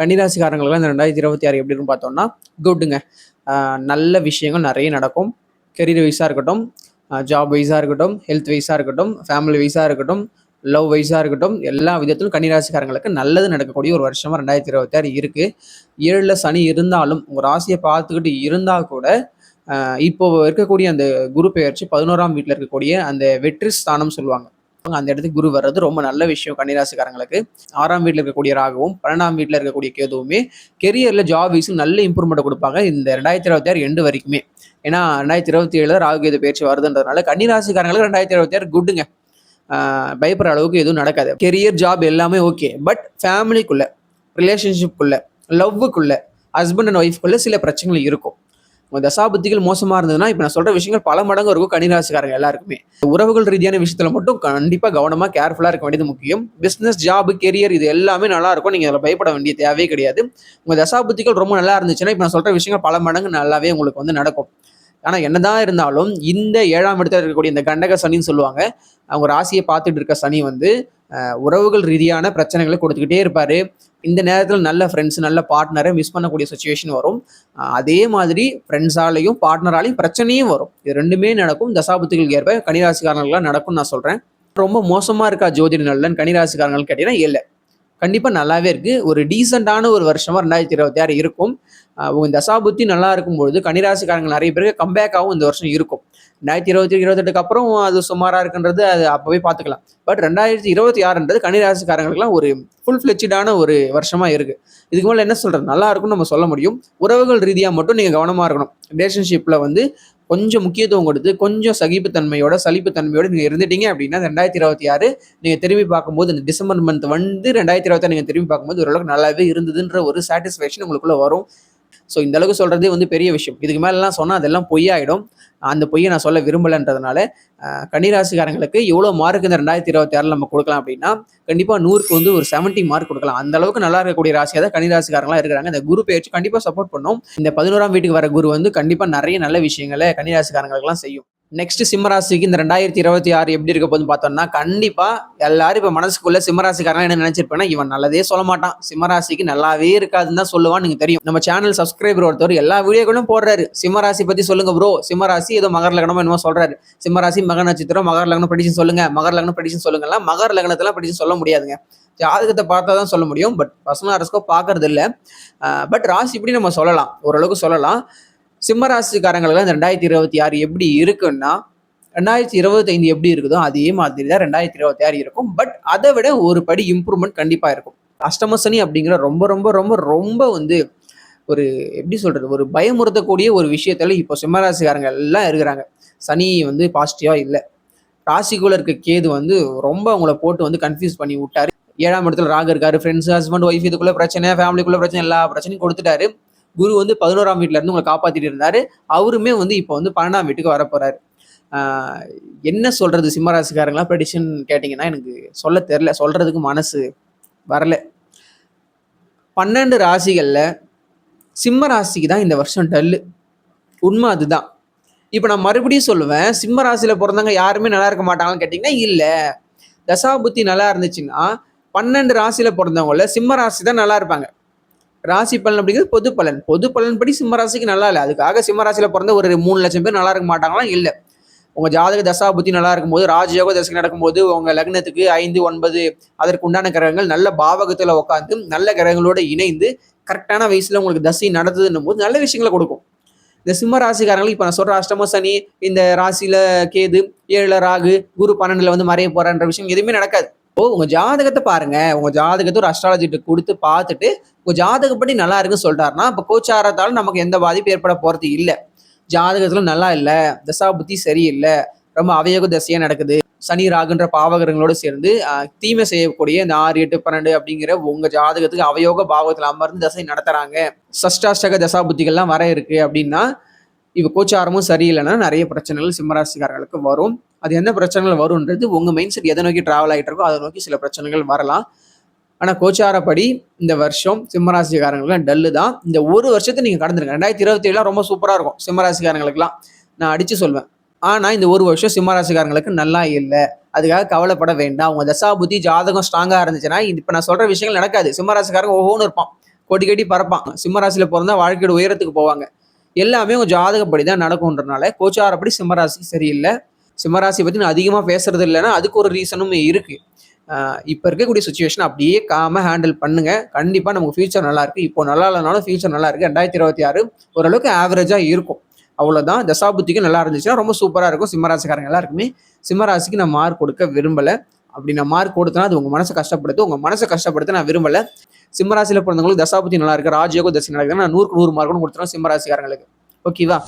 கன்னிராசிக்காரங்களுக்கு இந்த 2026 எப்படி இருக்குன்னு பார்த்தோம்னா குட்டுங்க. நல்ல விஷயங்கள் நிறைய நடக்கும். கெரியர் வைஸாக இருக்கட்டும், ஜாப் வைஸாக இருக்கட்டும், ஹெல்த் வைஸாக இருக்கட்டும், ஃபேமிலி வைஸாக இருக்கட்டும், லவ் வைஸாக இருக்கட்டும், எல்லா விதத்திலும் கன்னிராசிக்காரங்களுக்கு நல்லது நடக்கக்கூடிய ஒரு வருஷமாக 2026 இருக்குது. 7ல் சனி இருந்தாலும் உங்கள் ராசியை பார்த்துக்கிட்டு இருந்தால் கூட இப்போ இருக்கக்கூடிய அந்த குரு பெயர்ச்சி 11ஆம் வீட்டில் இருக்கக்கூடிய அந்த வெற்றி ஸ்தானம் சொல்லுவாங்க. அந்த இடத்துக்கு குரு வர்றது ரொம்ப நல்ல விஷயம் கன்னிராசிக்காரங்களுக்கு. 6ஆம் வீட்டில் இருக்கக்கூடிய ராகுவும் 12ஆம் வீட்டில் இருக்கக்கூடிய கேதுவுமே கெரியரில் ஜாப் வைஸும் நல்ல இம்ப்ரூவ்மெண்ட் கொடுப்பாங்க இந்த 2026 எண்டு வரைக்குமே. ஏன்னா 2027 ராகு கேது பயிற்சி வருதுன்றதுனால கன்னிராசிக்காரங்களுக்கு 2026 குட்டுங்க. பயப்படுற அளவுக்கு எதுவும் நடக்காது. கெரியர் ஜாப் எல்லாமே ஓகே. பட் ஃபேமிலிக்குள்ள, ரிலேஷன்ஷிப்புக்குள்ள, லவ்வுக்குள்ள, ஹஸ்பண்ட் அண்ட் ஒய்ஃப்குள்ள சில பிரச்சனைகள் இருக்கும். உங்கள் தசாபுத்திகள் மோசமாக இருந்ததுன்னா இப்போ நான் சொல்கிற விஷயங்கள் பல மடங்கு இருக்கும் கன்னிராசிக்காரங்க எல்லாருக்குமே. உறவுகள் ரீதியான விஷயத்தில் மட்டும் கண்டிப்பாக கவனமாக கேர்ஃபுல்லாக இருக்க வேண்டியது முக்கியம். பிஸ்னஸ், ஜாப், கெரியர் இது எல்லாமே நல்லா இருக்கும். நீங்கள் அதில் பயப்பட வேண்டிய தேவையே கிடையாது. உங்கள் தசாபுத்திகள் ரொம்ப நல்லா இருந்துச்சுன்னா இப்போ நான் சொல்கிற விஷயங்கள் பல மடங்கு நல்லாவே உங்களுக்கு நடக்கும். ஆனால் என்னதான் இருந்தாலும் இந்த 7ஆம் இடத்துல இருக்கக்கூடிய இந்த கண்டக சனின்னு சொல்லுவாங்க, அவங்க ராசியை பார்த்துட்டு இருக்க சனி உறவுகள் ரீதியான பிரச்சனைகளை கொடுத்துக்கிட்டே இருப்பார். இந்த நேரத்தில் நல்ல ஃப்ரெண்ட்ஸ், நல்ல பார்ட்னரை மிஸ் பண்ணக்கூடிய சுச்சுவேஷன் வரும். அதே மாதிரி ஃப்ரெண்ட்ஸாலையும் பார்ட்னராலையும் பிரச்சனையும் வரும். இது ரெண்டுமே நடக்கும். தசாபுத்திகளுக்கு ஏற்ப கன்னிராசிக்காரங்களாம் நடக்கும்னு நான் சொல்கிறேன். ரொம்ப மோசமாக இருக்கா ஜோதிட நல்லன்னு கன்னிராசிக்காரங்கள் கேட்டீங்கன்னா இல்லை, கண்டிப்பாக நல்லாவே இருக்குது. ஒரு டீசெண்டான ஒரு வருஷமாக 2026 இருக்கும். உங்கள் தசாபுத்தி நல்லா இருக்கும்பொழுது கன்னிராசிக்காரங்கள் நிறைய பேருக்கு கம்பேக்காகவும் இந்த வருஷம் இருக்கும். 2028 அப்புறம் அது சுமாராக இருக்குன்றது அது அப்போவே பார்த்துக்கலாம். பட் 2026 கன்னிராசிக்காரங்களுக்குலாம் ஒரு ஃபுல் ஃப்ளெட்ஜான ஒரு வருஷமாக இருக்குது. இதுக்கு மேலே என்ன சொல்கிறது, நல்லா இருக்கும்னு நம்ம சொல்ல முடியும். உறவுகள் ரீதியாக மட்டும் நீங்கள் கவனமாக இருக்கணும். ரிலேஷன்ஷிப்பில் கொஞ்சம் முக்கியத்துவம் கொடுத்து கொஞ்சம் சலிப்புத்தன்மையோடு நீங்கள் இருந்துட்டீங்க அப்படின்னா 2026 நீங்கள் திரும்பி பார்க்கும்போது இந்த டிசம்பர் மந்த் 2026 நீங்கள் திரும்பி பார்க்கும்போது ஓரளவுக்கு நல்லாவே இருந்ததுன்ற ஒரு சாட்டிஸ்ஃபேக்ஷன் உங்களுக்குள்ள வரும். ஸோ இந்த அளவுக்கு சொல்கிறதே பெரிய விஷயம். இதுக்கு மேலெலாம் சொன்னால் அதெல்லாம் பொய்யாயிடும். அந்த பொய்யை நான் சொல்ல விரும்பலைன்றதுனால கன்னிராசிக்காரங்களுக்கு எவ்வளோ மார்க் இந்த 2026 நம்ம கொடுக்கலாம் அப்படின்னா கண்டிப்பாக 100க்கு ஒரு 70 மார்க் கொடுக்கலாம். அந்த அளவுக்கு நல்லா இருக்கக்கூடிய ராசியாக தான் கன்னிராசிக்காரங்களாம் இருக்கிறாங்க. இந்த குரு பயிற்சி கண்டிப்பாக சப்போர்ட் பண்ணும். இந்த 11ஆம் வீட்டுக்கு வர குரு கண்டிப்பாக நிறைய நல்ல விஷயங்களை கன்னிராசிக்காரங்களுக்குலாம் செய்யும். நெக்ஸ்ட் சிம்மராசிக்கு இந்த 2026 எப்படி இருக்க போதுன்னு பார்த்தோம்னா கண்டிப்பாக எல்லாரும் இப்போ மனசுக்குள்ள சிம்மராசிக்காரங்க என்ன நினைச்சிருப்பேன்னா இவன் நல்லதே சொல்ல மாட்டான், சிம்மராசிக்கு நல்லாவே இருக்காதுன்னு தான் சொல்லுவான்னு நீங்கள் தெரியும். நம்ம சேனல் சப்ஸ்கிரைபர் ஒருத்தர் எல்லா வீடியோக்களும் போடுறாரு, சிம்மராசி பற்றி சொல்லுங்க ப்ரோ, சிம்மராசி ஏதோ மகர லக்னமோ என்னமோ சொல்றாரு, சிம்மராசி மக நட்சத்திரம் மகர லக்னம் ப்ரெடிக்ஷன் சொல்லுங்க, மகர லக்னம் ப்ரெடிக்ஷன் சொல்லுங்கலாம். மகர லக்னத்தெல்லாம் ப்ரெடிக்ஷன் சொல்ல முடியாதுங்க, ஜாதகத்தை பார்த்தா தான் சொல்ல முடியும். பட் பர்சனல் ஹாரோஸ்கோப் பார்க்கறது இல்லை. பட் ராசி இப்படி நம்ம சொல்லலாம், ஓரளவுக்கு சொல்லலாம். சிம்ம ராசிக்காரங்களுக்கு இந்த 2026 எப்படி இருக்குன்னா 2025 எப்படி இருக்குதோ அதே மாதிரி தான் 2026 இருக்கும். பட் அதை விட ஒரு படி இம்ப்ரூவ்மெண்ட் கண்டிப்பா இருக்கும். அஷ்டம சனி அப்படிங்கிற ரொம்ப ரொம்ப ரொம்ப ரொம்ப ஒரு எப்படி சொல்றது, ஒரு பயமுறுத்தக்கூடிய ஒரு விஷயத்துல இப்போ சிம்மராசிக்காரங்க எல்லாம் இருக்கிறாங்க. சனி பாசிட்டிவா இல்லை. ராசிக்குள்ள இருக்க கேது ரொம்ப அவங்கள போட்டு கன்ஃபியூஸ் பண்ணி விட்டாரு. 7ஆம் இடத்துல ராகு இருக்காரு, ஃப்ரெண்ட்ஸ், ஹஸ்பண்ட், ஒய்ஃப் இதுக்குள்ள பிரச்சனை, ஃபேமிலிக்குள்ள பிரச்சனை, எல்லா பிரச்சனையும் கொடுத்துட்டாரு. குரு 11ஆம் வீட்டுல இருந்து உங்களை காப்பாத்திட்டு இருந்தாரு. அவருமே இப்போ 12ஆம் வீட்டுக்கு வர போறாரு. என்ன சொல்றது, சிம்மராசிக்காரங்களா ப்ரெடிக்ஷன் கேட்டீங்கன்னா எனக்கு சொல்ல தெரியல, சொல்றதுக்கு மனசு வரல. 12 ராசிகள்ல சிம்ம ராசிக்கு தான் இந்த வருஷம் டல்லு, உண்மை அதுதான். இப்போ நான் மறுபடியும் சொல்லுவேன், சிம்ம ராசியில பிறந்தவங்க யாருமே நல்லா இருக்க மாட்டாங்கன்னு கேட்டீங்கன்னா இல்ல. தசாபுத்தி நல்லா இருந்துச்சுன்னா 12 ராசியில பிறந்தவங்கள சிம்ம ராசி தான் நல்லா இருப்பாங்க. ராசி பலன் அப்படிங்கிறது பொது பலன் படி சிம்ம ராசிக்கு நல்லா இல்லை. அதுக்காக சிம்ம ராசியில பிறந்த ஒரு 3 லட்சம் பேர் நல்லா இருக்க மாட்டாங்களாம் இல்லை. உங்க ஜாதக தசா புத்தி நல்லா இருக்கும்போது, ராஜயோக தசை நடக்கும்போது உங்க லக்னத்துக்கு 5, 9 அதற்கு உண்டான கிரகங்கள் நல்ல பாவகத்துல உட்காந்து நல்ல கிரகங்களோட இணைந்து கரெக்டான வயசுல உங்களுக்கு தசை நடந்ததுன்னும் போது நல்ல விஷயங்களை கொடுக்கும். இந்த சிம்ம ராசிக்காரங்களுக்கு இப்ப நான் சொல்ற அஷ்டம சனி, இந்த ராசியில கேது, 7ல ராகு, குரு 12ல மறைய போறன்ற விஷயம் எதுவுமே நடக்காது. உங்க ஜாதகத்தை பாருங்க, உங்க ஜாதகத்தை ஒரு அஸ்ட்ராலஜிட்ட கொடுத்து பார்த்துட்டு உங்க ஜாதகப்படி நல்லா இருக்குன்னு சொல்லிட்டாருன்னா இப்ப கோச்சாரத்தாலும் நமக்கு எந்த பாதிப்பு ஏற்பட போறது இல்லை. ஜாதகத்துல நல்லா இல்லை, தசா புத்தி சரியில்லை, ரொம்ப அவயோக தசையா நடக்குது, சனி ராகுன்ற பாவகரங்களோடு சேர்ந்து தீமை செய்யக்கூடிய இந்த 6, 8, 12 அப்படிங்கிற உங்க ஜாதகத்துக்கு அவயோக பாவத்துல அமர்ந்து தசை நடத்துறாங்க, சஷ்டாஷ்டக தசா புத்திகள்லாம் வர இருக்கு அப்படின்னா இப்போ கோச்சாரமும் சரியில்லைன்னா நிறைய பிரச்சனைகள் சிம்மராசிக்காரர்களுக்கு வரும். அது என்ன பிரச்சனைகள் வரும்ன்றது உங்க மைண்ட் செட் எதை நோக்கி டிராவல் ஆகிட்டு இருக்கோ அதை நோக்கி சில பிரச்சனைகள் வரலாம். ஆனால் கோச்சாரப்படி இந்த வருஷம் சிம்மராசிக்காரங்களுக்கு டல்லு தான். இந்த ஒரு வருஷத்தை நீங்கள் கடந்துருங்க. 2027 ரொம்ப சூப்பராக இருக்கும் சிம்மராசிக்காரங்களுக்குலாம், நான் அடித்து சொல்வேன். ஆனால் இந்த ஒரு வருஷம் சிம்மராசிக்காரங்களுக்கு நல்லா இல்லை, அதுக்காக கவலைப்பட வேண்டாம். அவங்க தசா புத்தி ஜாதகம் ஸ்ட்ராங்காக இருந்துச்சுன்னா இப்போ நான் சொல்கிற விஷயங்கள் நடக்காது. சிம்மராசிக்காரங்க ஒவ்வொன்று இருப்பான், கொடி கட்டி பறப்பாங்க. சிம்மராசியில் பிறந்தா வாழ்க்கையோட உயரத்துக்கு போவாங்க. எல்லாமே உங்கள் ஜாதகப்படி தான் நடக்கும்ன்றனால கோச்சாரப்படி சிம்மராசி சரியில்லை. சிம்மராசியை பற்றி நான் அதிகமாக பேசுறது இல்லைன்னா அதுக்கு ஒரு ரீசனும் இருக்குது. இப்போ இருக்கக்கூடிய சுச்சுவேஷன் அப்படியே ஹேண்டில் பண்ணுங்கள். கண்டிப்பாக நமக்கு ஃபியூச்சர் நல்லாயிருக்கு. இப்போ நல்லா இல்லைனாலும் ஃபியூச்சர் நல்லா இருக்குது. 2026 ஓரளவுக்கு ஆவரேஜாக இருக்கும். அவ்வளோதான். தசாபுத்திக்கும் நல்லா இருந்துச்சுன்னா ரொம்ப சூப்பராக இருக்கும். சிம்மராசிக்காரங்க எல்லாருக்குமே. சிம்மராசிக்கு நான் மார்க் கொடுக்க விரும்பலை. அப்படி நான் மார்க் கொடுத்தனா அது உங்கள் மனசை கஷ்டப்படுத்து. உங்கள் மனசை கஷ்டப்படுத்த நான் விரும்பலை. சிம்மராசியில் பிறந்தவங்களுக்கு தசாபுத்தி நல்லா இருக்குது, ராஜயோக தசை நடக்குதுன்னா நான் 100க்கு 100 மார்க்குன்னு கொடுத்துருவேன் சிம்மராசிக்காரங்களுக்கு. ஓகேவா?